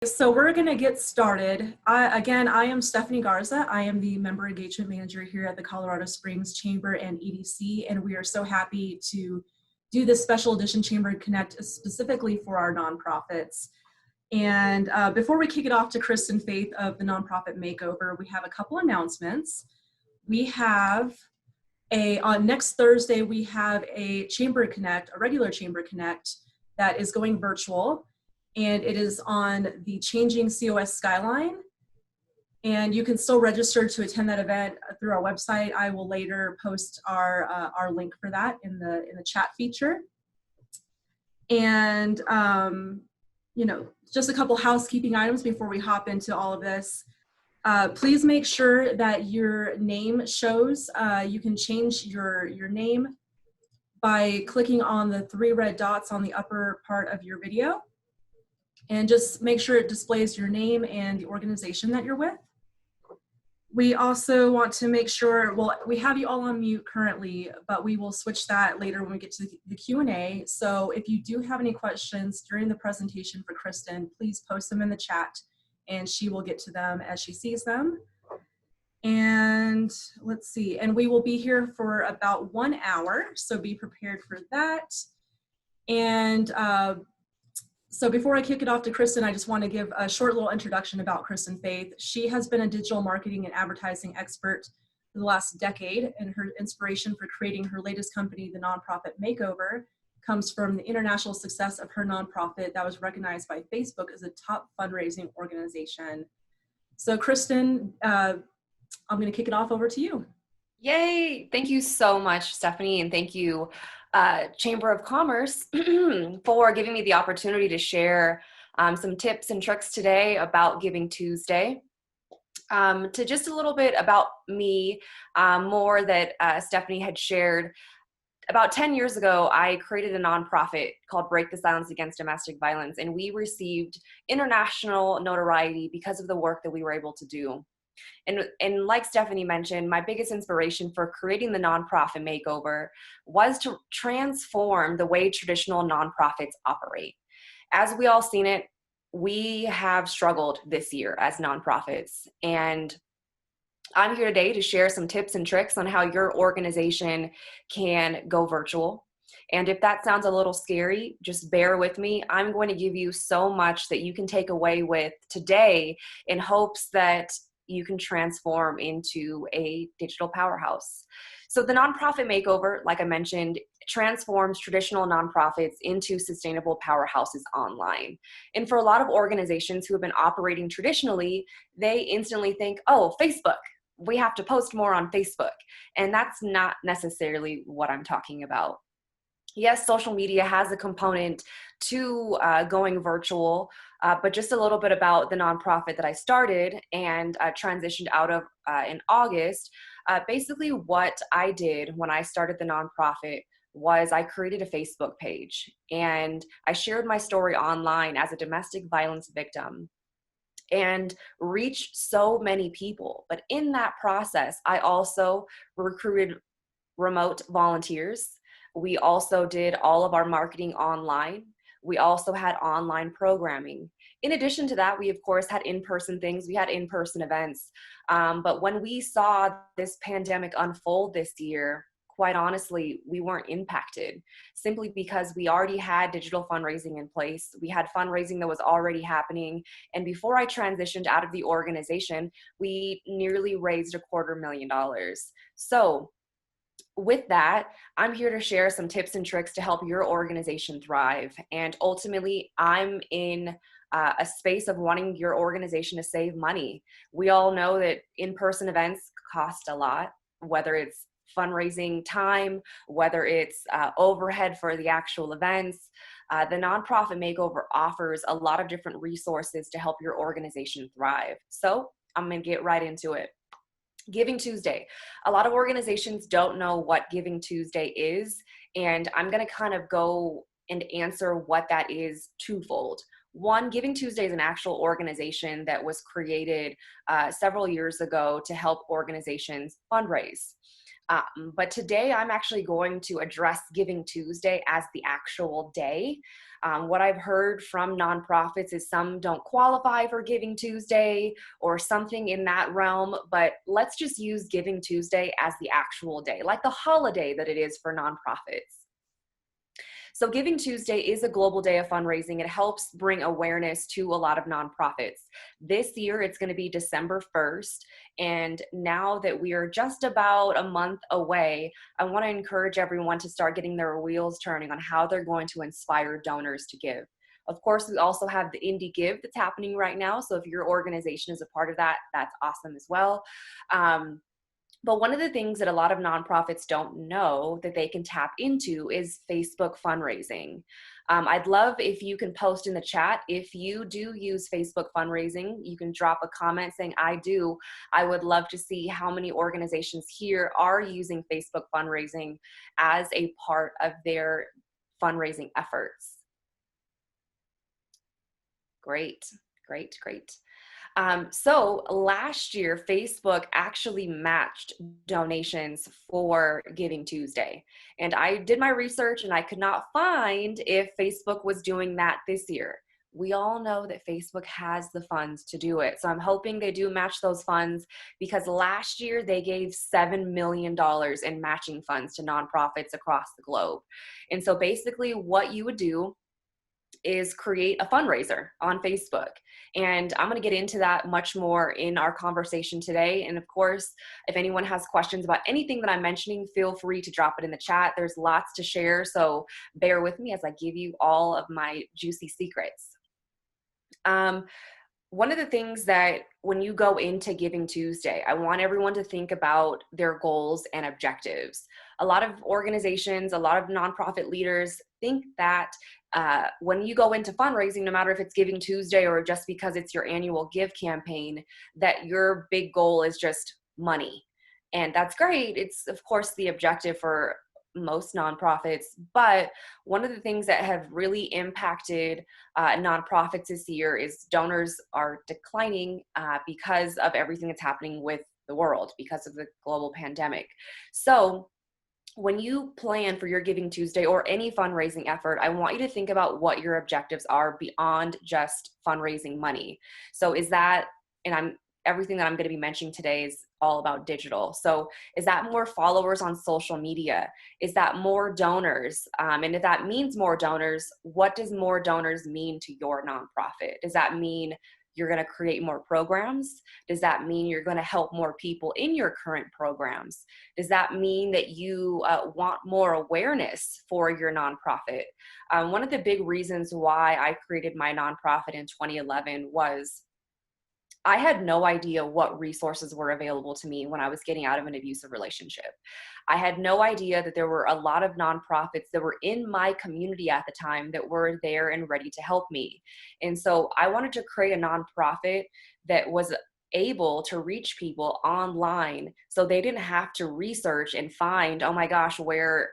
So we're going to get started. I am Stephanie Garza. I am the Member Engagement Manager here at the Colorado Springs Chamber and EDC, and we are so happy to do this special edition Chamber Connect specifically for our nonprofits. And before we kick it off to Kristen Faith of the Nonprofit Makeover, we have a couple announcements. We have on next Thursday, we have a Chamber Connect, a regular Chamber Connect that is going virtual. And it is on the Changing COS Skyline. And you can still register to attend that event through our website. I will later post our link for that in the chat feature. And just a couple housekeeping items before we hop into all of this. Please make sure that your name shows. You can change your name by clicking on the 3 red dots on the upper part of your video. And just make sure it displays your name and the organization that you're with. We also want to make sure, we have you all on mute currently, but we will switch that later when we get to the Q&A. So if you do have any questions during the presentation for Kristen, please post them in the chat and she will get to them as she sees them. And let's see, and we will be here for about 1 hour, so be prepared for that. And so before I kick it off to Kristen, I just want to give a short little introduction about Kristen Faith. She has been a digital marketing and advertising expert for the last decade, and her inspiration for creating her latest company, the Nonprofit Makeover, comes from the international success of her nonprofit that was recognized by Facebook as a top fundraising organization. So Kristen, I'm going to kick it off over to you. Yay! Thank you so much, Stephanie, and thank you, Chamber of Commerce, for giving me the opportunity to share some tips and tricks today about Giving Tuesday. To just a little bit about me, more that Stephanie had shared. About 10 years ago, I created a nonprofit called Break the Silence Against Domestic Violence, and we received international notoriety because of the work that we were able to do. And like Stephanie mentioned, my biggest inspiration for creating the Nonprofit Makeover was to transform the way traditional nonprofits operate. As we all seen it, we have struggled this year as nonprofits. And I'm here today to share some tips and tricks on how your organization can go virtual. And if that sounds a little scary, just bear with me. I'm going to give you so much that you can take away with today in hopes that you can transform into a digital powerhouse. So the Nonprofit Makeover, like I mentioned, transforms traditional nonprofits into sustainable powerhouses online. And for a lot of organizations who have been operating traditionally, they instantly think, oh, Facebook, we have to post more on Facebook. And that's not necessarily what I'm talking about. Yes, social media has a component to going virtual, but just a little bit about the nonprofit that I started and transitioned out of in August. Basically what I did when I started the nonprofit was I created a Facebook page and I shared my story online as a domestic violence victim and reached so many people. But in that process, I also recruited remote volunteers. We also did all of our marketing online. We also had online programming. In addition to that, we of course had in-person things. We had in-person events. But when we saw this pandemic unfold this year, quite honestly, we weren't impacted simply because we already had digital fundraising in place. We had fundraising that was already happening. And before I transitioned out of the organization, we nearly raised $250,000. So with that, I'm here to share some tips and tricks to help your organization thrive. And ultimately, I'm in a space of wanting your organization to save money. We all know that in-person events cost a lot, whether it's fundraising time, whether it's overhead for the actual events. The Nonprofit Makeover offers a lot of different resources to help your organization thrive. So I'm going to get right into it. Giving Tuesday. A lot of organizations don't know what Giving Tuesday is, and I'm going to kind of go and answer what that is twofold. One, Giving Tuesday is an actual organization that was created several years ago to help organizations fundraise. But today I'm actually going to address Giving Tuesday as the actual day. What I've heard from nonprofits is some don't qualify for Giving Tuesday or something in that realm, but let's just use Giving Tuesday as the actual day, like the holiday that it is for nonprofits. So Giving Tuesday is a global day of fundraising. It helps bring awareness to a lot of nonprofits. This year, it's going to be December 1st. And now that we are just about a month away, I want to encourage everyone to start getting their wheels turning on how they're going to inspire donors to give. Of course, we also have the Indie Give that's happening right now. So if your organization is a part of that, that's awesome as well. But one of the things that a lot of nonprofits don't know that they can tap into is Facebook fundraising. I'd love if you can post in the chat if you do use Facebook fundraising. You can drop a comment saying, I do. I would love to see how many organizations here are using Facebook fundraising as a part of their fundraising efforts. Great, great, great. So last year, Facebook actually matched donations for Giving Tuesday. And I did my research and I could not find if Facebook was doing that this year. We all know that Facebook has the funds to do it. So I'm hoping they do match those funds, because last year they gave $7 million in matching funds to nonprofits across the globe. And so basically what you would do is create a fundraiser on Facebook. And I'm going to get into that much more in our conversation today. And of course, if anyone has questions about anything that I'm mentioning, feel free to drop it in the chat. There's lots to share, so bear with me as I give you all of my juicy secrets. One of the things that when you go into Giving Tuesday, I want everyone to think about their goals and objectives. A lot of organizations, a lot of nonprofit leaders think that when you go into fundraising, no matter if it's Giving Tuesday or just because it's your annual Give campaign, that your big goal is just money. And that's great. It's, of course, the objective for most nonprofits, but one of the things that have really impacted nonprofits this year is donors are declining because of everything that's happening with the world, because of the global pandemic. So when you plan for your Giving Tuesday or any fundraising effort, I want you to think about what your objectives are beyond just fundraising money. So is that, and everything that I'm going to be mentioning today is all about digital. So is that more followers on social media? Is that more donors? And if that means more donors, what does more donors mean to your nonprofit? Does that mean you're going to create more programs? Does that mean you're going to help more people in your current programs? Does that mean that you want more awareness for your nonprofit? One of the big reasons why I created my nonprofit in 2011 was I had no idea what resources were available to me when I was getting out of an abusive relationship. I had no idea that there were a lot of nonprofits that were in my community at the time that were there and ready to help me. And so I wanted to create a nonprofit that was able to reach people online so they didn't have to research and find, oh my gosh, where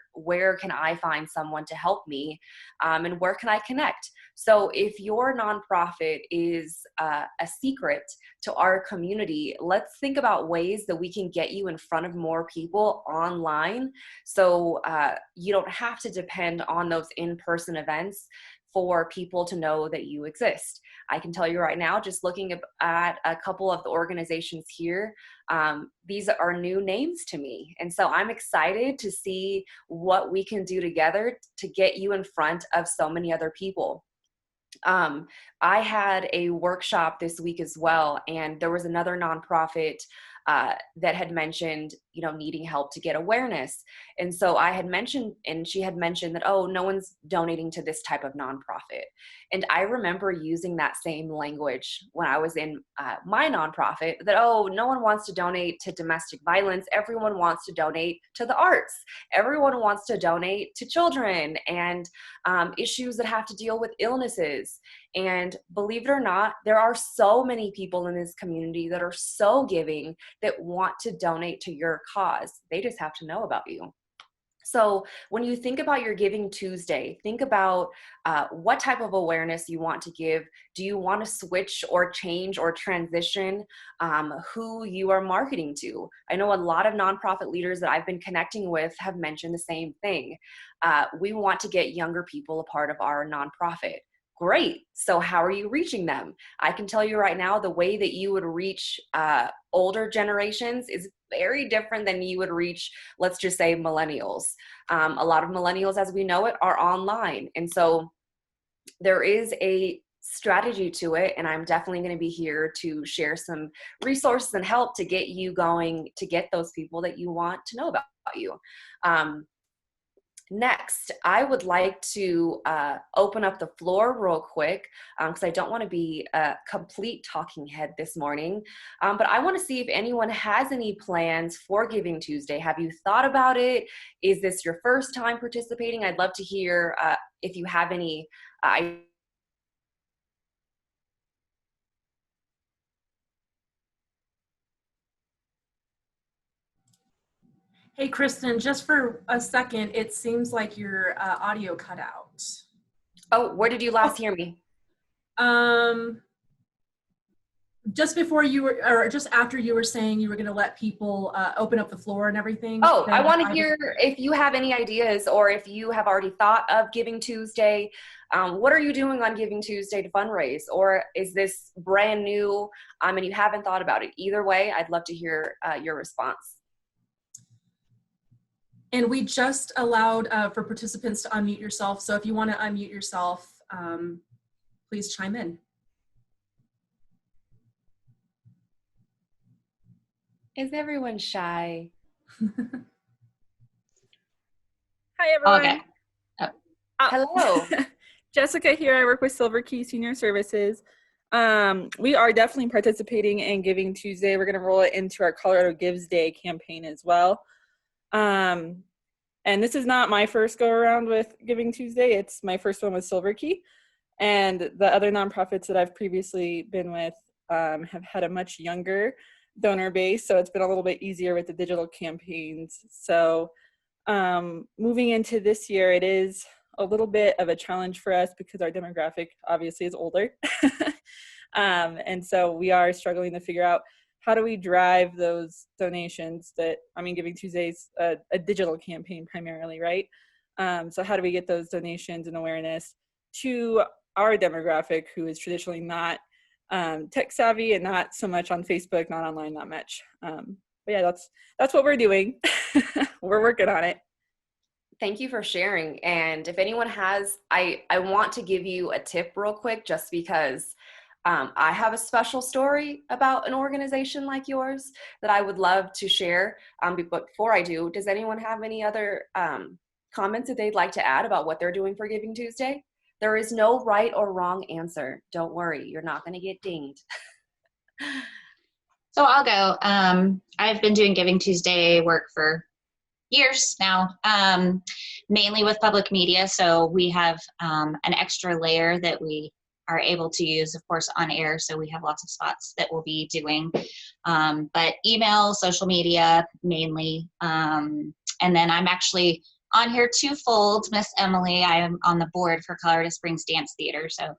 can I find someone to help me, and where can I connect? So if your nonprofit is a secret to our community, let's think about ways that we can get you in front of more people online, so you don't have to depend on those in-person events for people to know that you exist. I can tell you right now, just looking at a couple of the organizations here, these are new names to me. And so I'm excited to see what we can do together to get you in front of so many other people. I had a workshop this week as well, and there was another nonprofit that had mentioned, needing help to get awareness. And so I had mentioned, and she had mentioned that, oh, no one's donating to this type of nonprofit. And I remember using that same language when I was in my nonprofit, that, oh, no one wants to donate to domestic violence. Everyone wants to donate to the arts. Everyone wants to donate to children and issues that have to deal with illnesses. And believe it or not, there are so many people in this community that are so giving that want to donate to your cause. They just have to know about you. So when you think about your Giving Tuesday, think about what type of awareness you want to give. Do you want to switch or change or transition who you are marketing to? I know a lot of nonprofit leaders that I've been connecting with have mentioned the same thing. We want to get younger people a part of our nonprofit. Great. So how are you reaching them? I can tell you right now, the way that you would reach older generations is very different than you would reach, let's just say, millennials. A lot of millennials, as we know it, are online. And so there is a strategy to it. And I'm definitely going to be here to share some resources and help to get you going, to get those people that you want to know about you. Next, I would like to open up the floor real quick because I don't want to be a complete talking head this morning. But I want to see if anyone has any plans for Giving Tuesday. Have you thought about it? Is this your first time participating? I'd love to hear if you have any Hey, Kristen, just for a second, it seems like your audio cut out. Oh, where did you last hear me? Just before you were, or just after you were saying you were going to let people open up the floor and everything. Oh, I want to hear if you have any ideas or if you have already thought of Giving Tuesday. What are you doing on Giving Tuesday to fundraise? Or is this brand new and you haven't thought about it? Either way, I'd love to hear your response. And we just allowed for participants to unmute yourself. So if you want to unmute yourself, please chime in. Is everyone shy? Hi, everyone. Okay. Hello. Jessica here. I work with Silver Key Senior Services. We are definitely participating in Giving Tuesday. We're going to roll it into our Colorado Gives Day campaign as well. And this is not my first go around with Giving Tuesday. It's my first one with Silver Key. And the other nonprofits that I've previously been with have had a much younger donor base. So it's been a little bit easier with the digital campaigns. So moving into this year, it is a little bit of a challenge for us because our demographic obviously is older. And so we are struggling to figure out how do we drive those donations that, I mean, Giving Tuesday's a digital campaign primarily, right? So how do we get those donations and awareness to our demographic who is traditionally not tech savvy and not so much on Facebook, not online, not much. But yeah, that's what we're doing. We're working on it. Thank you for sharing. And if anyone has, I want to give you a tip real quick, just because I have a special story about an organization like yours that I would love to share. But before I do, does anyone have any other comments that they'd like to add about what they're doing for Giving Tuesday? There is no right or wrong answer. Don't worry, you're not going to get dinged. So I'll go. I've been doing Giving Tuesday work for years now, mainly with public media. So we have an extra layer that we are able to use, of course, on air. So we have lots of spots that we'll be doing, but email, social media mainly. And then I'm actually on here twofold, Miss Emily. I am on the board for Colorado Springs Dance Theater. So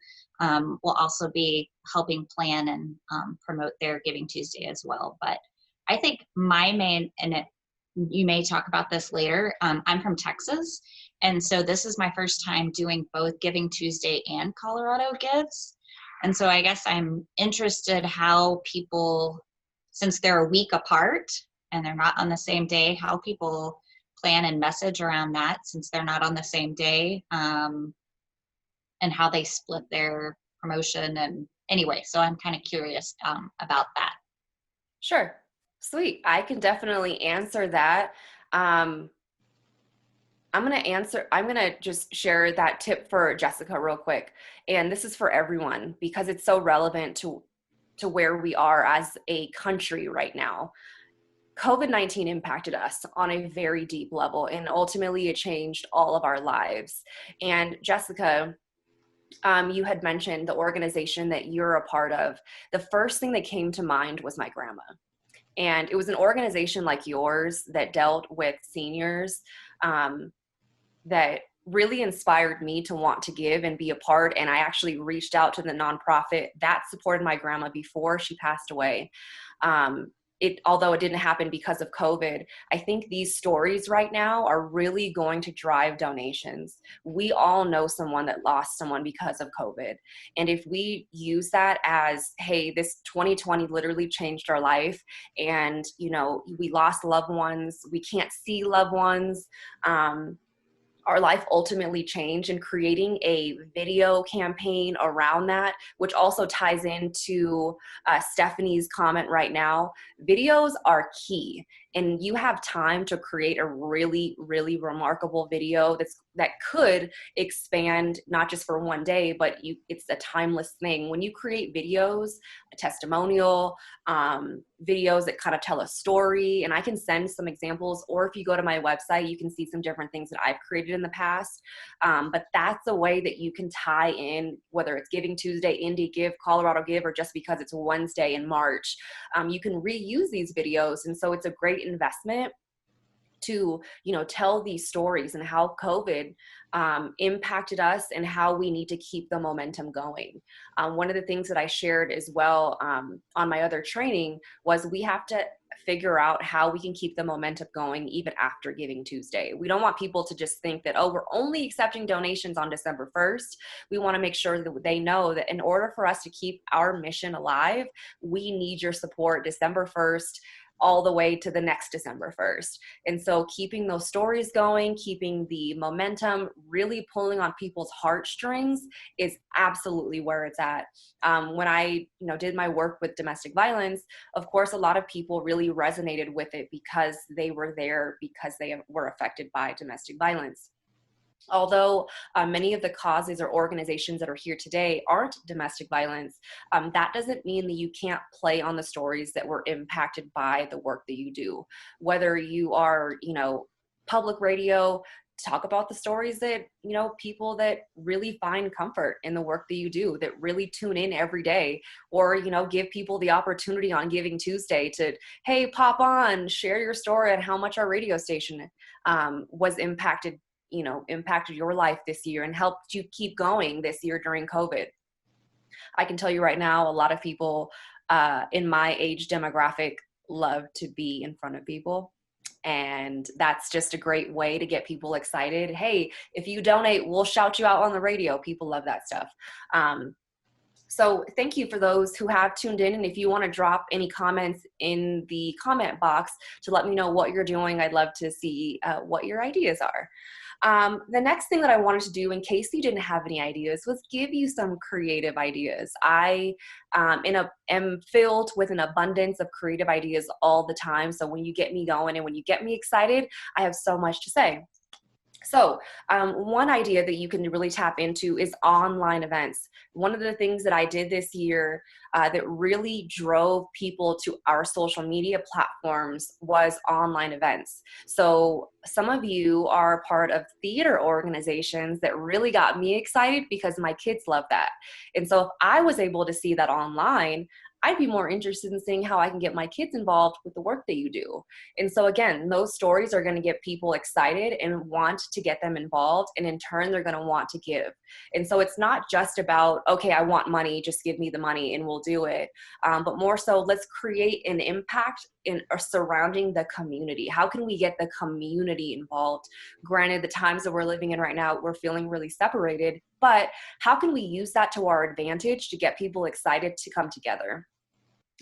we'll also be helping plan and promote their Giving Tuesday as well. But I think my main, and you may talk about this later, I'm from Texas. And so this is my first time doing both Giving Tuesday and Colorado Gives. And so I guess I'm interested how people, since they're a week apart and they're not on the same day, how people plan and message around that since they're not on the same day, and how they split their promotion. And anyway, so I'm kind of curious about that. Sure. Sweet. I can definitely answer that. I'm going to just share that tip for Jessica real quick. And this is for everyone because it's so relevant to where we are as a country right now. COVID-19 impacted us on a very deep level, and ultimately it changed all of our lives. And Jessica, you had mentioned the organization that you're a part of. The first thing that came to mind was my grandma. And it was an organization like yours that dealt with seniors that really inspired me to want to give and be a part. And I actually reached out to the nonprofit that supported my grandma before she passed away. Although it didn't happen because of COVID, I think these stories right now are really going to drive donations. We all know someone that lost someone because of COVID. And if we use that as, hey, this 2020 literally changed our life, and, you know, we lost loved ones, we can't see loved ones, our life ultimately changed, and creating a video campaign around that, which also ties into Stephanie's comment right now. Videos are key, and you have time to create a really, really remarkable video that could expand not just for one day, but it's a timeless thing. When you create videos, a testimonial, videos that kind of tell a story, and I can send some examples, or if you go to my website, you can see some different things that I've created in the past. But that's a way that you can tie in, whether it's Giving Tuesday, Indie Give, Colorado Give, or just because it's Wednesday in March. You can reuse these videos, and so it's a great investment to, you know, tell these stories and how COVID impacted us and how we need to keep the momentum going. One of the things that I shared as well on my other training was we have to figure out how we can keep the momentum going even after Giving Tuesday. We don't want people to just think that, oh, we're only accepting donations on December 1st. We want to make sure that they know that in order for us to keep our mission alive, we need your support December 1st all the way to the next December 1st. And so keeping those stories going, keeping the momentum, really pulling on people's heartstrings is absolutely where it's at. When I, did my work with domestic violence, of course, a lot of people really resonated with it because they were there because they were affected by domestic violence. Although many of the causes or organizations that are here today aren't domestic violence, that doesn't mean that you can't play on the stories that were impacted by the work that you do. Whether you are, public radio, talk about the stories that, people that really find comfort in the work that you do, that really tune in every day, or, give people the opportunity on Giving Tuesday to, hey, pop on, share your story on how much our radio station was impacted your life this year and helped you keep going this year during COVID. I can tell you right now, a lot of people in my age demographic love to be in front of people. And that's just a great way to get people excited. Hey, if you donate, we'll shout you out on the radio. People love that stuff. So thank you for those who have tuned in. And if you want to drop any comments in the comment box to let me know what you're doing, I'd love to see what your ideas are. The next thing that I wanted to do, in case you didn't have any ideas, was give you some creative ideas. I am filled with an abundance of creative ideas all the time. So when you get me going and when you get me excited, I have so much to say. So one idea that you can really tap into is online events. One of the things that I did this year that really drove people to our social media platforms was online events. So some of you are part of theater organizations that really got me excited because my kids love that. And so if I was able to see that online, I'd be more interested in seeing how I can get my kids involved with the work that you do. And so again, those stories are going to get people excited and want to get them involved. And in turn, they're going to want to give. And so it's not just about, okay, I want money, just give me the money and we'll do it. But more so, let's create an impact in surrounding the community. How can we get the community involved? Granted, the times that we're living in right now, we're feeling really separated, but how can we use that to our advantage to get people excited to come together?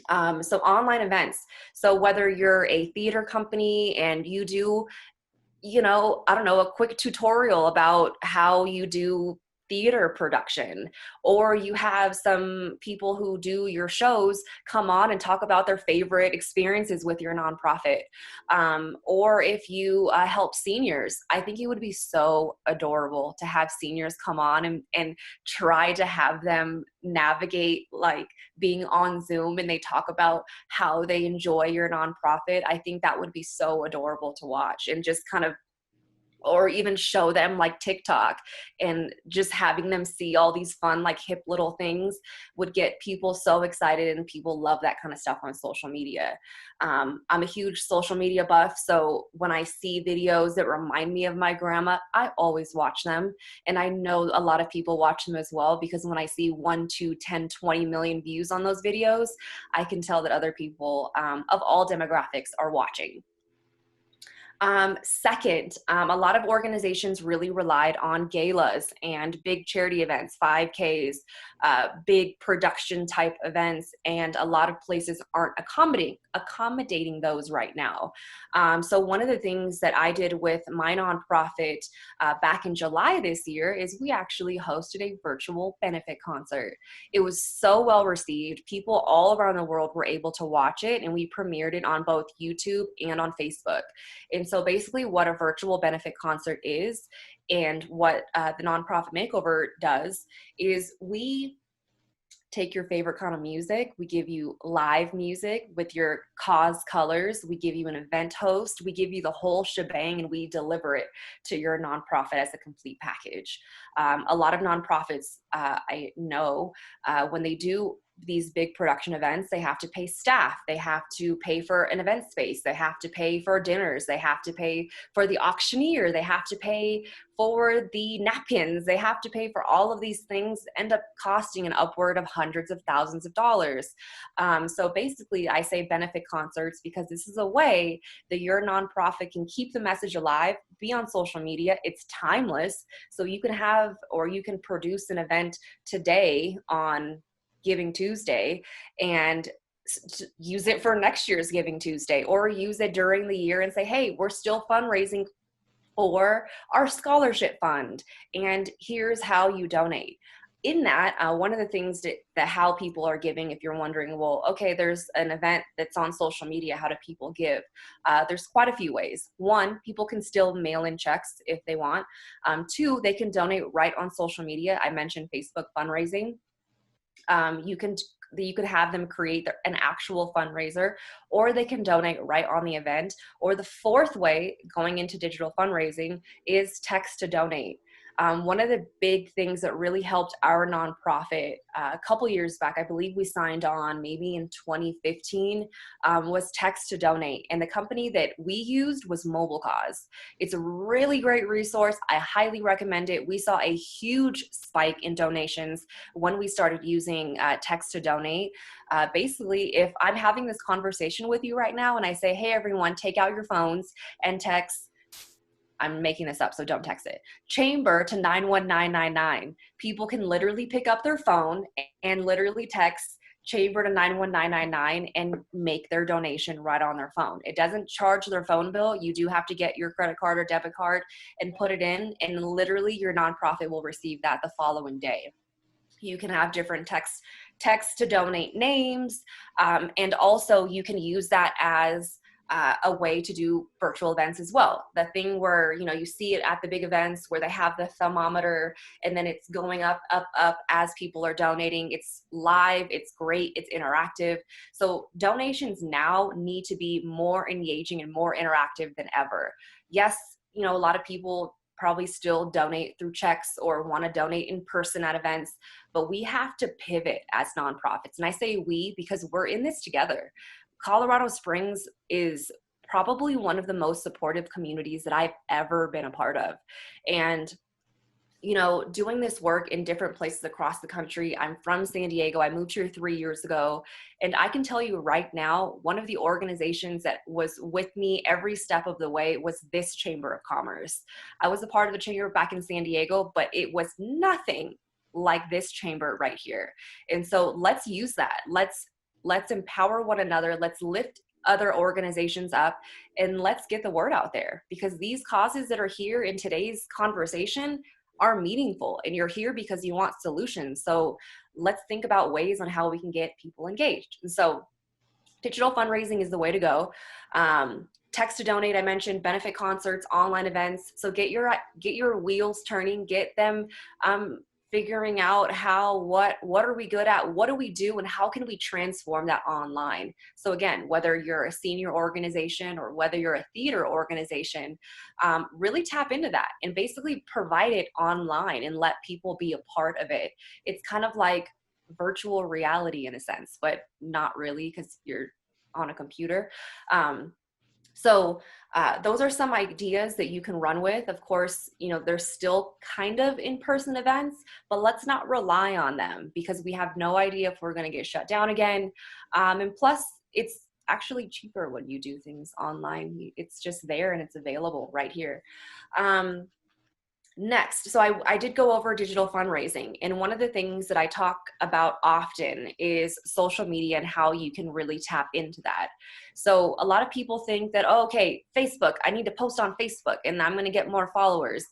So online events. So whether you're a theater company and you do, a quick tutorial about how you do theater production, or you have some people who do your shows come on and talk about their favorite experiences with your nonprofit, or if you help seniors, I think it would be so adorable to have seniors come on and try to have them navigate like being on Zoom and they talk about how they enjoy your nonprofit. I think that would be so adorable to watch and just kind of or even show them like TikTok, and just having them see all these fun, like hip little things would get people so excited, and people love that kind of stuff on social media. I'm a huge social media buff, so when I see videos that remind me of my grandma, I always watch them. And I know a lot of people watch them as well, because when I see 1, 2, 10, 20 million views on those videos, I can tell that other people of all demographics are watching. Second, a lot of organizations really relied on galas and big charity events, 5Ks, big production type events, and a lot of places aren't accommodating those right now. So one of the things that I did with my nonprofit back in July this year is we actually hosted a virtual benefit concert. It was so well received. People all around the world were able to watch it, and we premiered it on both YouTube and on Facebook. And so basically what a virtual benefit concert is, and what the Nonprofit Makeover does, is we take your favorite kind of music. We give you live music with your cause colors. We give you an event host. We give you the whole shebang, and we deliver it to your nonprofit as a complete package. A lot of nonprofits, I know, when they do these big production events, they have to pay staff, they have to pay for an event space, they have to pay for dinners, they have to pay for the auctioneer, they have to pay for the napkins, they have to pay for all of these things, end up costing an upward of hundreds of thousands of dollars. So basically I say benefit concerts because this is a way that your nonprofit can keep the message alive, be on social media. It's timeless. So you can have, or you can produce an event today on Giving Tuesday and use it for next year's Giving Tuesday, or use it during the year and say, hey, we're still fundraising for our scholarship fund, and here's how you donate. In that, one of the things that how people are giving, if you're wondering, well, okay, there's an event that's on social media, how do people give? There's quite a few ways. One, people can still mail in checks if they want. Two, they can donate right on social media. I mentioned Facebook fundraising. You could have them create an actual fundraiser, or they can donate right on the event. Or the fourth way, going into digital fundraising, is text to donate. One of the big things that really helped our nonprofit a couple years back, I believe we signed on maybe in 2015, was text to donate. And the company that we used was Mobile Cause. It's a really great resource. I highly recommend it. We saw a huge spike in donations when we started using text to donate. Basically, if I'm having this conversation with you right now and I say, hey, everyone, take out your phones and text, I'm making this up, so don't text it, chamber to 91999. People can literally pick up their phone and literally text chamber to 91999 and make their donation right on their phone. It doesn't charge their phone bill. You do have to get your credit card or debit card and put it in, and literally your nonprofit will receive that the following day. You can have different text to donate names, and also you can use that as a way to do virtual events as well. The thing where, you see it at the big events where they have the thermometer and then it's going up, up, up as people are donating. It's live, it's great, it's interactive. So donations now need to be more engaging and more interactive than ever. Yes, a lot of people probably still donate through checks or want to donate in person at events, but we have to pivot as nonprofits. And I say we because we're in this together. Colorado Springs is probably one of the most supportive communities that I've ever been a part of. And, doing this work in different places across the country, I'm from San Diego. I moved here 3 years ago. And I can tell you right now, one of the organizations that was with me every step of the way was this Chamber of Commerce. I was a part of the chamber back in San Diego, but it was nothing like this chamber right here. And so let's use that. Let's empower one another. Let's lift other organizations up, and let's get the word out there, because these causes that are here in today's conversation are meaningful, and you're here because you want solutions. So let's think about ways on how we can get people engaged. And so digital fundraising is the way to go. Text to donate, I mentioned, benefit concerts, online events. So get your wheels turning, get them figuring out what are we good at, what do we do, and how can we transform that online. So again, whether you're a senior organization or whether you're a theater organization, really tap into that and basically provide it online and let people be a part of it. It's kind of like virtual reality in a sense, but not really, because you're on a computer. So those are some ideas that you can run with. Of course, there's still kind of in-person events, but let's not rely on them because we have no idea if we're going to get shut down again. And plus, it's actually cheaper when you do things online. It's just there and it's available right here. Next, so I did go over digital fundraising, and one of the things that I talk about often is social media and how you can really tap into that. So a lot of people think that, oh, okay, Facebook, I need to post on Facebook and I'm going to get more followers.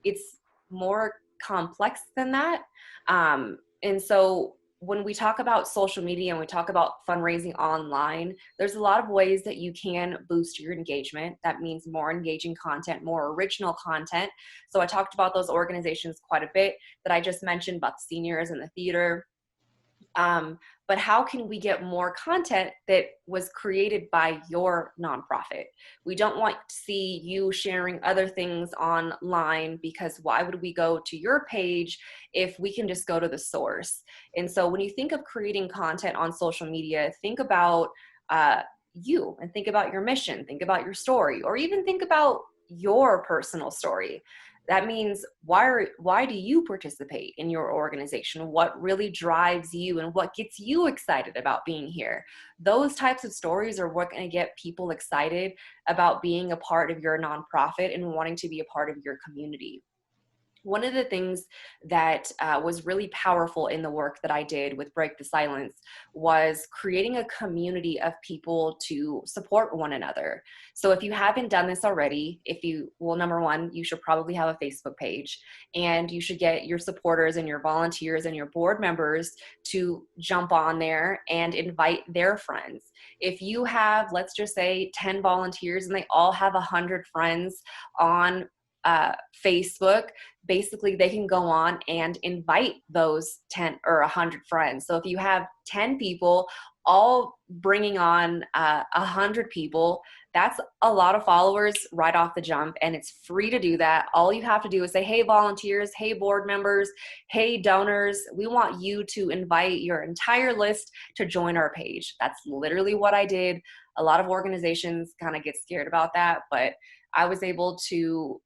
It's more complex than that. And so when we talk about social media and we talk about fundraising online, there's a lot of ways that you can boost your engagement. That means more engaging content, more original content. So I talked about those organizations quite a bit that I just mentioned about the seniors and the theater. But how can we get more content that was created by your nonprofit? We don't want to see you sharing other things online, because why would we go to your page if we can just go to the source? And so when you think of creating content on social media, think about you and think about your mission, think about your story, or even think about your personal story. That means why do you participate in your organization? What really drives you and what gets you excited about being here? Those types of stories are what going to get people excited about being a part of your nonprofit and wanting to be a part of your community. One of the things that was really powerful in the work that I did with Break the Silence was creating a community of people to support one another. So if you haven't done this already, number one, you should probably have a Facebook page, and you should get your supporters and your volunteers and your board members to jump on there and invite their friends. If you have, let's just say, 10 volunteers and they all have 100 friends on Facebook, basically they can go on and invite those 10 or 100 friends. So if you have 10 people all bringing on 100 people, that's a lot of followers right off the jump, and it's free to do that. All you have to do is say, hey, volunteers, hey, board members, hey, donors, we want you to invite your entire list to join our page. That's literally what I did. A lot of organizations kind of get scared about that, but I was able to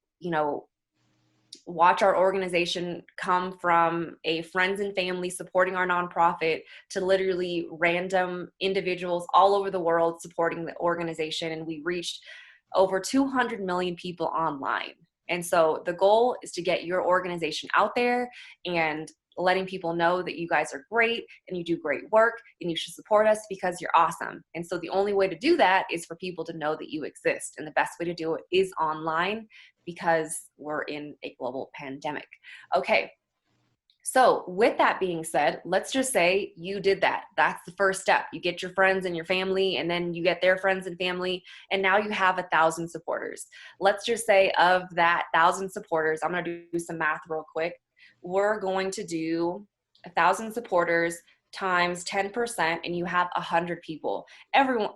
watch our organization come from a friends and family supporting our nonprofit to literally random individuals all over the world supporting the organization. And we reached over 200 million people online. And so the goal is to get your organization out there and letting people know that you guys are great and you do great work and you should support us because you're awesome. And so the only way to do that is for people to know that you exist. And the best way to do it is online, because we're in a global pandemic. Okay. So with that being said, let's just say you did that. That's the first step. You get your friends and your family, and then you get their friends and family, and now you have 1,000 supporters. Let's just say of that 1,000 supporters, I'm going to do some math real quick. We're going to do 1,000 supporters times 10%, and you have 100 people.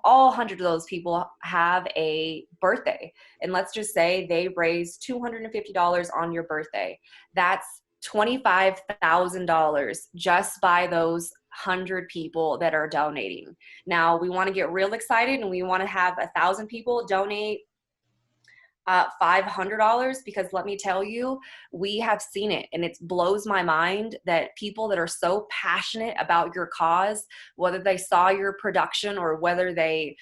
All 100 of those people have a birthday. And let's just say they raise $250 on your birthday. That's $25,000 just by those 100 people that are donating. Now we want to get real excited and we want to have 1,000 people donate $500, because let me tell you, we have seen it, and it blows my mind that people that are so passionate about your cause, whether they saw your production or whether they,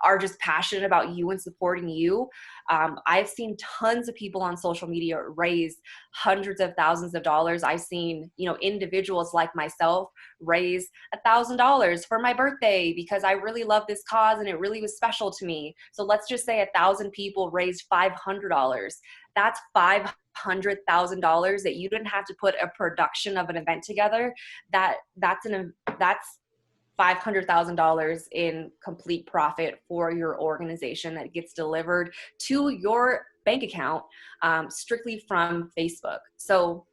are just passionate about you and supporting you. I've seen tons of people on social media raise hundreds of thousands of dollars. I've seen, individuals like myself raise $1,000 for my birthday because I really love this cause and it really was special to me. So let's just say 1,000 people raised $500. That's $500,000 that you didn't have to put a production of an event together. That's $500,000 in complete profit for your organization that gets delivered to your bank account strictly from Facebook. So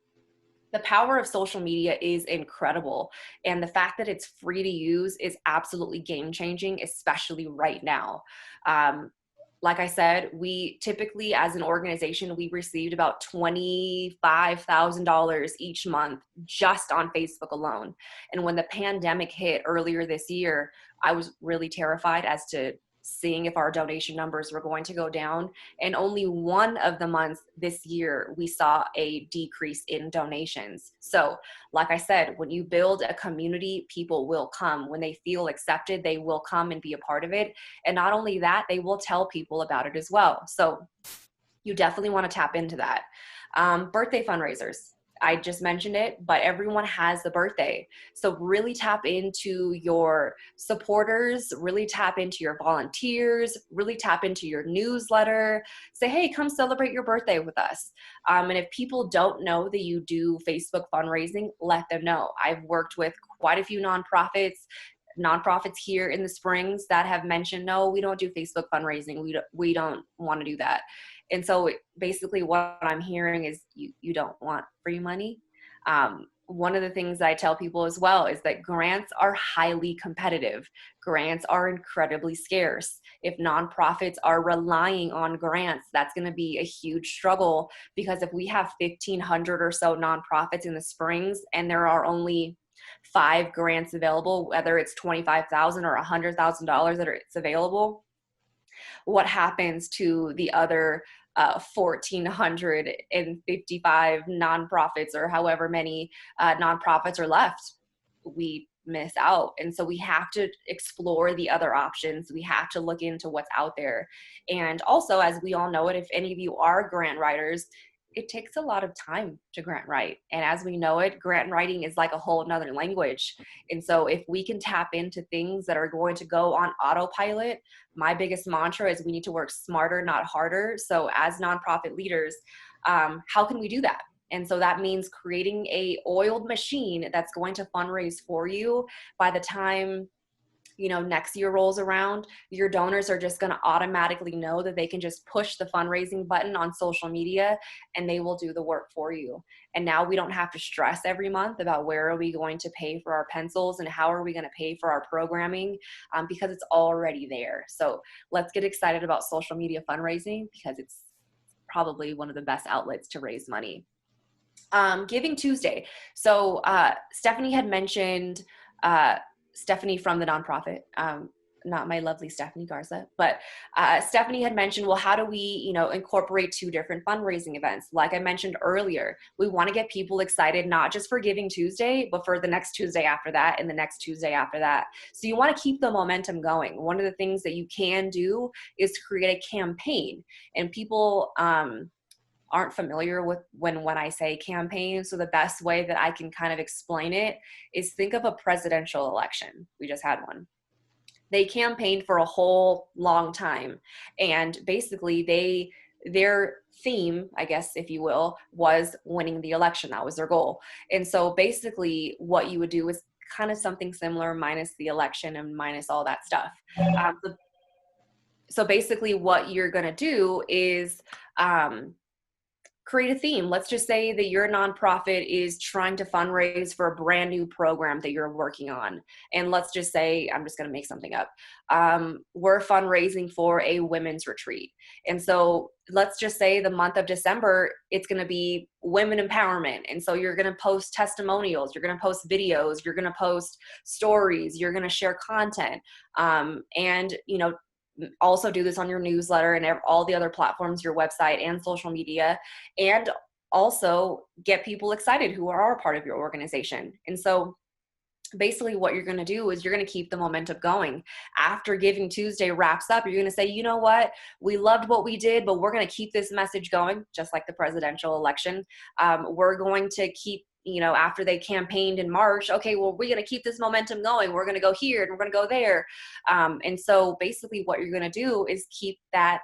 The power of social media is incredible. And the fact that it's free to use is absolutely game changing, especially right now. Like I said, we typically, as an organization, we received about $25,000 each month just on Facebook alone. And when the pandemic hit earlier this year, I was really terrified as to seeing if our donation numbers were going to go down. And only one of the months this year, we saw a decrease in donations. So like I said, when you build a community, people will come. When they feel accepted, they will come and be a part of it. And not only that, they will tell people about it as well. So you definitely want to tap into that. Birthday fundraisers. I just mentioned it, but everyone has a birthday. So really tap into your supporters, really tap into your volunteers, really tap into your newsletter. Say, hey, come celebrate your birthday with us. And if people don't know that you do Facebook fundraising, let them know. I've worked with quite a few nonprofits here in the Springs that have mentioned, no, we don't do Facebook fundraising. We don't want to do that. And so basically what I'm hearing is you don't want free money. One of the things I tell people as well is that grants are highly competitive. Grants are incredibly scarce. If nonprofits are relying on grants, that's going to be a huge struggle, because if we have 1,500 or so nonprofits in the Springs and there are only 5 grants available, whether it's $25,000 or $100,000 that it's available, what happens to the other 1,455 nonprofits, or however many nonprofits are left? We miss out. And so we have to explore the other options. We have to look into what's out there. And also, as we all know it, if any of you are grant writers, it takes a lot of time to grant write. And as we know it, grant writing is like a whole nother language. And so if we can tap into things that are going to go on autopilot, my biggest mantra is we need to work smarter, not harder. So as nonprofit leaders, how can we do that? And so that means creating a oiled machine that's going to fundraise for you. By the time next year rolls around, your donors are just going to automatically know that they can just push the fundraising button on social media and they will do the work for you. And now we don't have to stress every month about where are we going to pay for our pencils and how are we going to pay for our programming, because it's already there. So let's get excited about social media fundraising, because it's probably one of the best outlets to raise money. Giving Tuesday. So Stephanie had mentioned, Stephanie from the nonprofit, not my lovely Stephanie Garza, but Stephanie had mentioned, well, how do we, incorporate 2 different fundraising events? Like I mentioned earlier, we want to get people excited, not just for Giving Tuesday, but for the next Tuesday after that and the next Tuesday after that. So you want to keep the momentum going. One of the things that you can do is to create a campaign, and people aren't familiar with when I say campaign. So the best way that I can kind of explain it is think of a presidential election. We just had one. They campaigned for a whole long time. And basically their theme, I guess, if you will, was winning the election. That was their goal. And so basically what you would do is kind of something similar, minus the election and minus all that stuff. So basically what you're going to do is, create a theme. Let's just say that your nonprofit is trying to fundraise for a brand new program that you're working on. And let's just say, I'm just going to make something up. We're fundraising for a women's retreat. And so let's just say the month of December, it's going to be women empowerment. And so you're going to post testimonials, you're going to post videos, you're going to post stories, you're going to share content. And, also do this on your newsletter and all the other platforms, your website and social media, and also get people excited who are a part of your organization. And so basically what you're going to do is you're going to keep the momentum going. After Giving Tuesday wraps up, you're going to say, you know what, we loved what we did, but we're going to keep this message going, just like the presidential election. We're going to keep, after they campaigned in March, okay, well, we're going to keep this momentum going. We're going to go here and we're going to go there. And so basically what you're going to do is keep that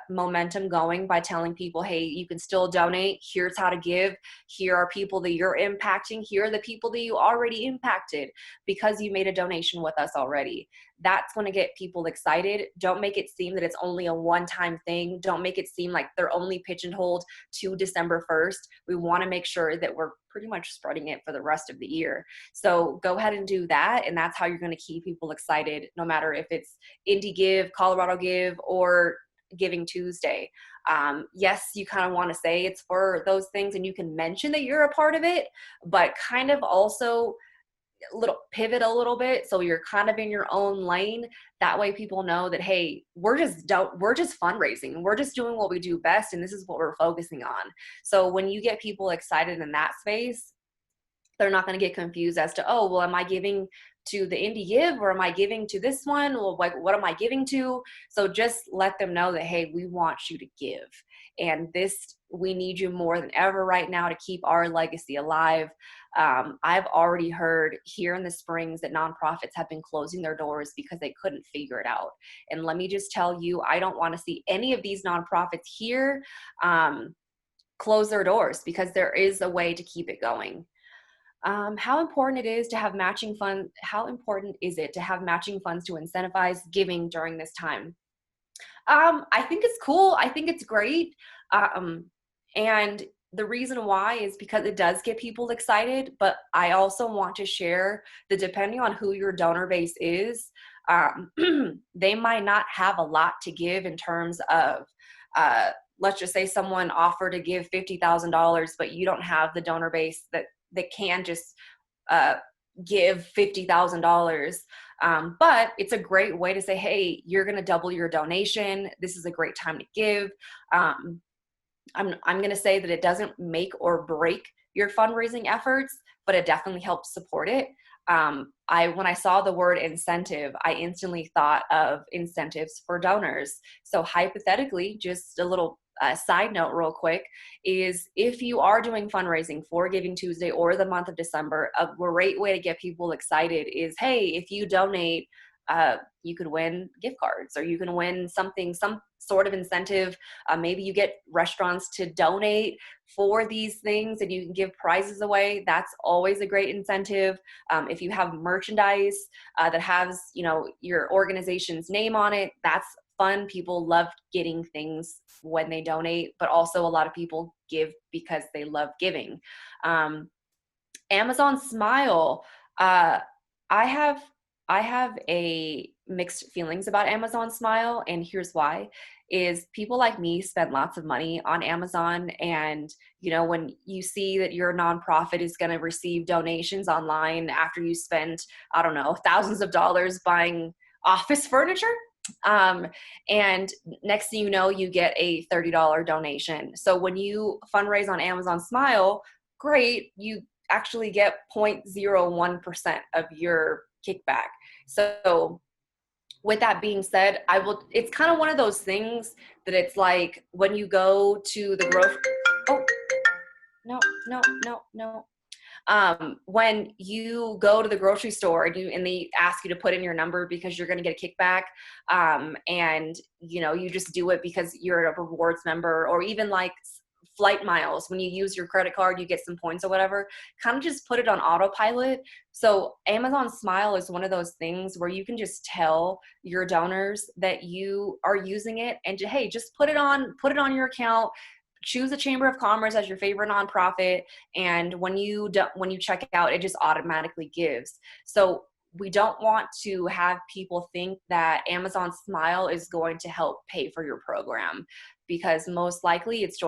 momentum going by telling people, hey, you can still donate. Here's how to give. Here are people that you're impacting. Here are the people that you already impacted because you made a donation with us already. That's going to get people excited. Don't make it seem that it's only a one-time thing. Don't make it seem like they're only pigeonholed to December 1st. We want to make sure that we're pretty much spreading it for the rest of the year. So go ahead and do that. And that's how you're going to keep people excited, no matter if it's Indie Give, Colorado Give, or Giving Tuesday. Yes, you kind of want to say it's for those things and you can mention that you're a part of it, but kind of also pivot a little bit so you're kind of in your own lane. That way people know that, hey, we're just fundraising. We're just doing what we do best, and this is what we're focusing on. So when you get people excited in that space, they're not going to get confused as to, oh, well, am I giving to the Indie Give or am I giving to this one? Well, like, what am I giving to? So just let them know that, hey, we want you to give. And we need you more than ever right now to keep our legacy alive. I've already heard here in the Springs that nonprofits have been closing their doors because they couldn't figure it out. And let me just tell you, I don't want to see any of these nonprofits here close their doors, because there is a way to keep it going. How important is it to have matching funds to incentivize giving during this time? I think it's cool. I think it's great. And the reason why is because it does get people excited, but I also want to share that depending on who your donor base is, they might not have a lot to give in terms of, let's just say someone offered to give $50,000, but you don't have the donor base that can just give $50,000. But it's a great way to say, hey, you're going to double your donation. This is a great time to give. I'm going to say that it doesn't make or break your fundraising efforts, but it definitely helps support it. When I saw the word incentive, I instantly thought of incentives for donors. So hypothetically, just a little side note real quick, is if you are doing fundraising for Giving Tuesday or the month of December, a great way to get people excited is, hey, if you donate, you could win gift cards, or you can win some sort of incentive. Maybe you get restaurants to donate for these things and you can give prizes away. That's always a great incentive. If you have merchandise that has, your organization's name on it, that's fun. People love getting things when they donate, but also a lot of people give because they love giving. Amazon Smile. I have a mixed feelings about Amazon Smile, and here's why. Is people like me spend lots of money on Amazon, and when you see that your nonprofit is going to receive donations online after you spend, I don't know, thousands of dollars buying office furniture, and next thing you know, you get a $30 donation. So when you fundraise on Amazon Smile, great, you actually get 0.01% of your kickback. So with that being said, it's kind of one of those things that it's like when you go to the when you go to the grocery store and they ask you to put in your number because you're going to get a kickback, and you just do it because you're a rewards member, or even like flight miles, when you use your credit card, you get some points or whatever, kind of just put it on autopilot. So Amazon Smile is one of those things where you can just tell your donors that you are using it, and hey, just put it on your account. Choose a Chamber of Commerce as your favorite nonprofit, and when you check out, it just automatically gives. So we don't want to have people think that Amazon Smile is going to help pay for your program, because most likely it's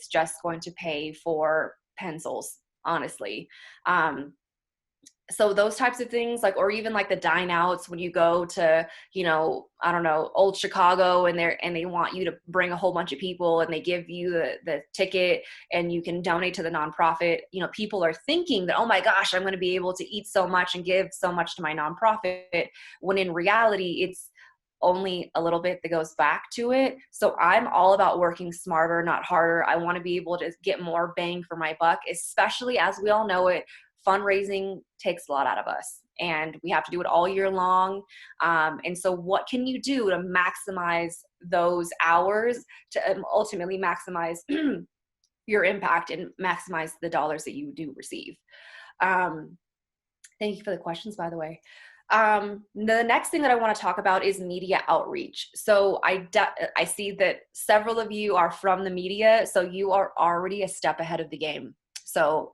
just going to pay for pencils, honestly. So those types of things, or even like the dine outs, when you go to, I don't know, Old Chicago, and they want you to bring a whole bunch of people, and they give you the ticket and you can donate to the nonprofit. People are thinking that, oh my gosh, I'm going to be able to eat so much and give so much to my nonprofit, when in reality, it's only a little bit that goes back to it. So I'm all about working smarter, not harder. I want to be able to get more bang for my buck, especially as we all know it. Fundraising takes a lot out of us, and we have to do it all year long. And so what can you do to maximize those hours to ultimately maximize your impact and maximize the dollars that you do receive. Thank you for the questions, by the way. The next thing that I want to talk about is media outreach. So I see that several of you are from the media, so you are already a step ahead of the game. So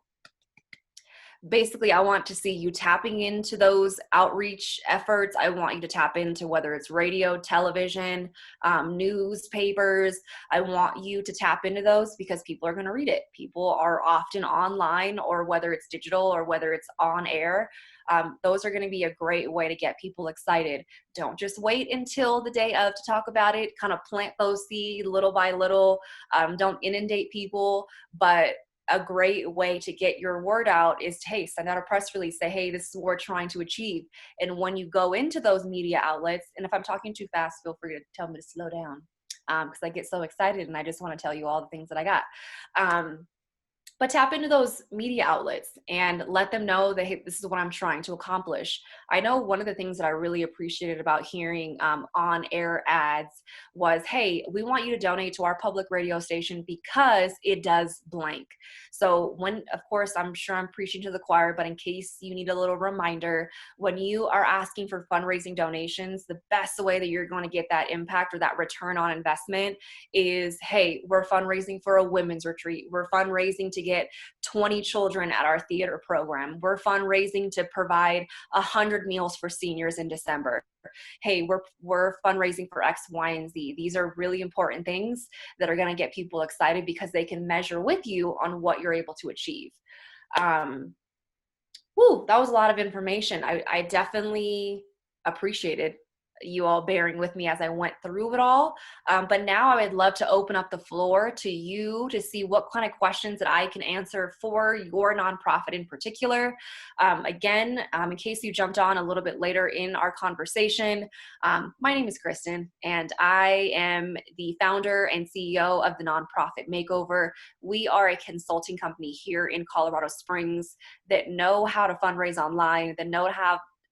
basically, I want to see you tapping into those outreach efforts. I want you to tap into whether it's radio, television, newspapers. I want you to tap into those because people are going to read it. People are often online, or whether it's digital or whether it's on air. Those are going to be a great way to get people excited. Don't just wait until the day of to talk about it. Kind of plant those seeds little by little. Don't inundate people, but a great way to get your word out is to, hey, send out a press release, say, hey, this is what we're trying to achieve. And when you go into those media outlets, and if I'm talking too fast, feel free to tell me to slow down, because I get so excited and I just want to tell you all the things that I got. But tap into those media outlets and let them know that, hey, this is what I'm trying to accomplish. I know one of the things that I really appreciated about hearing on-air ads was, hey, we want you to donate to our public radio station because it does blank. So when, of course, I'm sure I'm preaching to the choir, but in case you need a little reminder, when you are asking for fundraising donations, the best way that you're going to get that impact or that return on investment is, hey, we're fundraising for a women's retreat. We're fundraising to get 20 children at our theater program. We're fundraising to provide 100 meals for seniors in December. Hey, we're fundraising for X, Y, and Z. These are really important things that are going to get people excited because they can measure with you on what you're able to achieve. That was a lot of information. I definitely appreciated you all bearing with me as I went through it all. But now I would love to open up the floor to you to see what kind of questions that I can answer for your nonprofit in particular. Again, in case you jumped on a little bit later in our conversation, my name is Kristen, and I am the founder and CEO of the Nonprofit Makeover. We are a consulting company here in Colorado Springs that know how to fundraise online, that know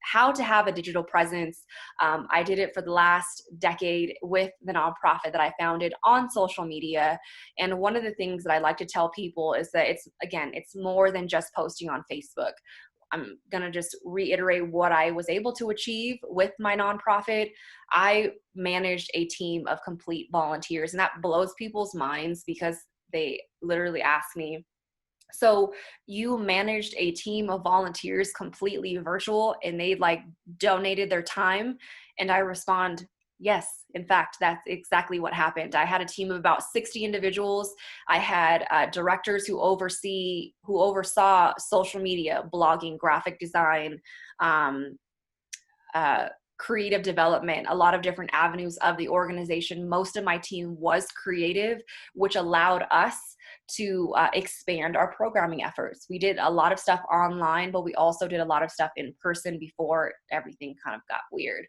how to have a digital presence. I did it for the last decade with the nonprofit that I founded on social media. And one of the things that I like to tell people is that it's more than just posting on Facebook. I'm going to just reiterate what I was able to achieve with my nonprofit. I managed a team of complete volunteers, and that blows people's minds because they literally ask me, so you managed a team of volunteers completely virtual and they donated their time? And I respond, yes, in fact, that's exactly what happened. I had a team of about 60 individuals. I had directors who oversaw social media, blogging, graphic design, creative development, a lot of different avenues of the organization. Most of my team was creative, which allowed us to expand our programming efforts. We did a lot of stuff online, but we also did a lot of stuff in person before everything kind of got weird.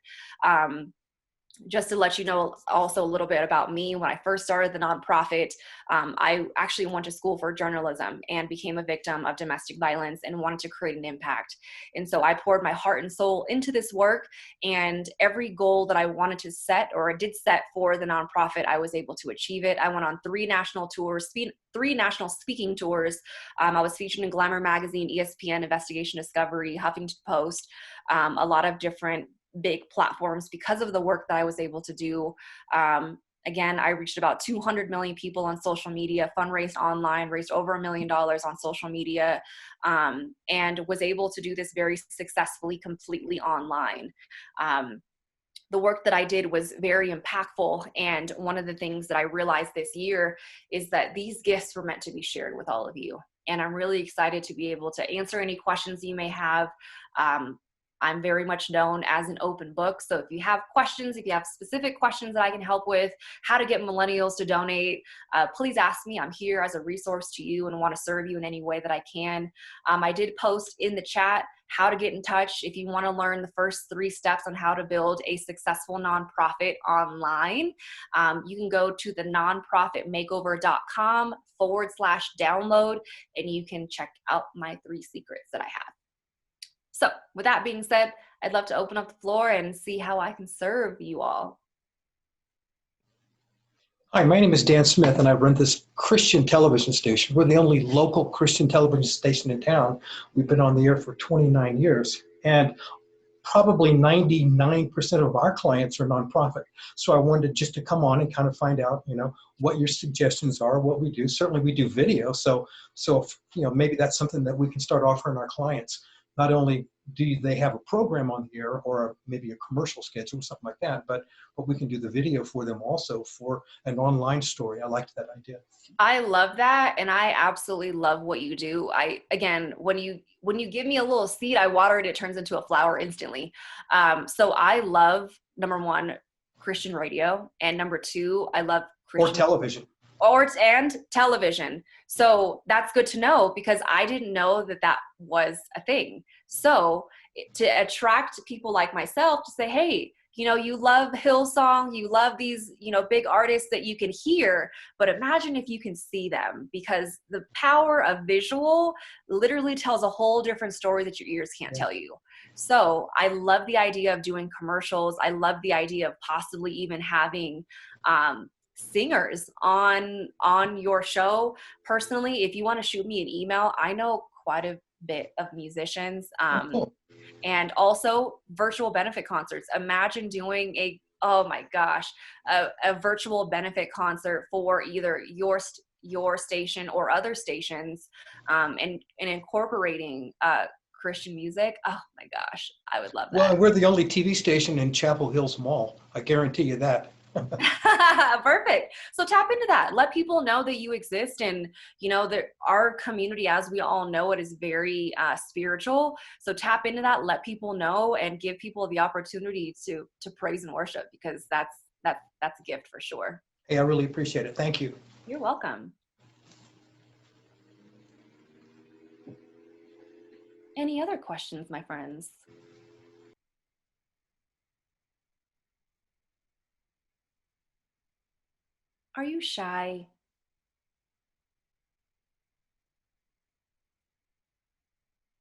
Just to let you know also a little bit about me, when I first started the nonprofit, I actually went to school for journalism and became a victim of domestic violence and wanted to create an impact. And so I poured my heart and soul into this work, and every goal that I wanted to set, or I did set for the nonprofit, I was able to achieve it. I went on 3 national speaking tours. I was featured in Glamour Magazine, ESPN, Investigation Discovery, Huffington Post, a lot of different big platforms because of the work that I was able to do. Again, I reached about 200 million people on social media, fundraised online, raised over $1 million on social media, and was able to do this very successfully, completely online. The work that I did was very impactful. And one of the things that I realized this year is that these gifts were meant to be shared with all of you. And I'm really excited to be able to answer any questions you may have. I'm very much known as an open book. So if you have questions, if you have specific questions that I can help with, how to get millennials to donate, please ask me. I'm here as a resource to you and want to serve you in any way that I can. I did post in the chat how to get in touch if you want to learn the first 3 steps on how to build a successful nonprofit online. You can go to the nonprofitmakeover.com/download, and you can check out my 3 secrets that I have. So with that being said, I'd love to open up the floor and see how I can serve you all. Hi, my name is Dan Smith, and I run this Christian television station. We're the only local Christian television station in town. We've been on the air for 29 years, and probably 99% of our clients are nonprofit. So I wanted just to come on and kind of find out, what your suggestions are, what we do. Certainly we do video, so if, maybe that's something that we can start offering our clients. Not only do they have a program on the air or maybe a commercial schedule or something like that, but we can do the video for them also for an online story. I liked that idea. I love that, and I absolutely love what you do. Again, when you give me a little seed, I water it, it turns into a flower instantly. So I love, number one, Christian radio, and number two, I love Christian television. And television. So that's good to know, because I didn't know that was a thing. So to attract people like myself to say, hey, you love Hillsong, you love these, big artists that you can hear, but imagine if you can see them, because the power of visual literally tells a whole different story that your ears can't tell you. So I love the idea of doing commercials. I love the idea of possibly even having, singers on your show. Personally, if you want to shoot me an email, I know quite a bit of musicians, Cool. and also virtual benefit concerts. Imagine doing a virtual benefit concert for either your station or other stations, and incorporating Christian music. Oh my gosh, I would love that. Well, we're the only TV station in Chapel Hills Mall. I guarantee you that. Perfect. So tap into that. Let people know that you exist, and that our community, as we all know it, is very spiritual. So tap into that. Let people know, and give people the opportunity to praise and worship, because that's a gift for sure. Hey, I really appreciate it. Thank you. You're welcome. Any other questions, my friends? Are you shy?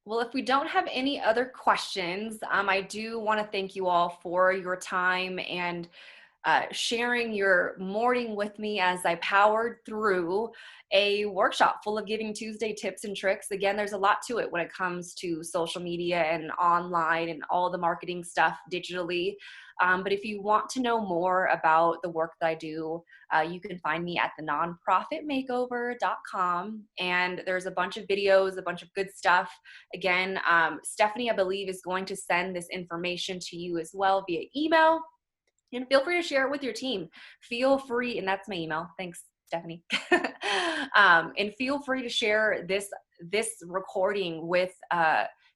Well, if we don't have any other questions, I do want to thank you all for your time and sharing your morning with me as I powered through a workshop full of Giving Tuesday tips and tricks. Again, there's a lot to it when it comes to social media and online and all the marketing stuff digitally. But if you want to know more about the work that I do, you can find me at the nonprofitmakeover.com. And there's a bunch of videos, a bunch of good stuff. Again, Stephanie, I believe, is going to send this information to you as well via email. And feel free to share it with your team. Feel free, and that's my email. Thanks, Stephanie. And feel free to share this recording with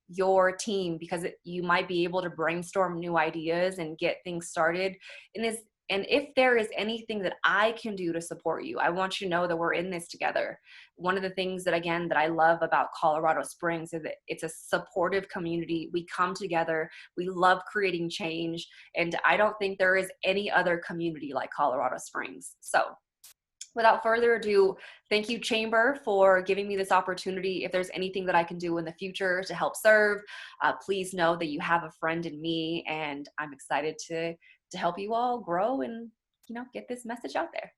your team, because you might be able to brainstorm new ideas and get things started. And if there is anything that I can do to support you, I want you to know that we're in this together. One of the things that I love about Colorado Springs is that it's a supportive community. We come together. We love creating change. And I don't think there is any other community like Colorado Springs. So without further ado, thank you, Chamber, for giving me this opportunity. If there's anything that I can do in the future to help serve, please know that you have a friend in me, and I'm excited to help you all grow and, get this message out there.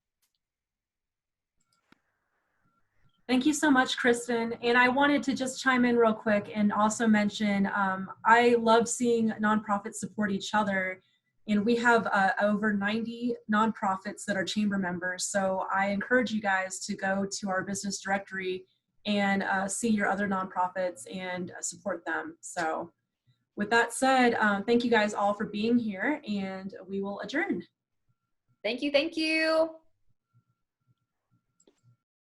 Thank you so much, Kristen. And I wanted to just chime in real quick and also mention, I love seeing nonprofits support each other. And we have over 90 nonprofits that are chamber members. So I encourage you guys to go to our business directory and see your other nonprofits and support them. So with that said, thank you guys all for being here, and we will adjourn. Thank you.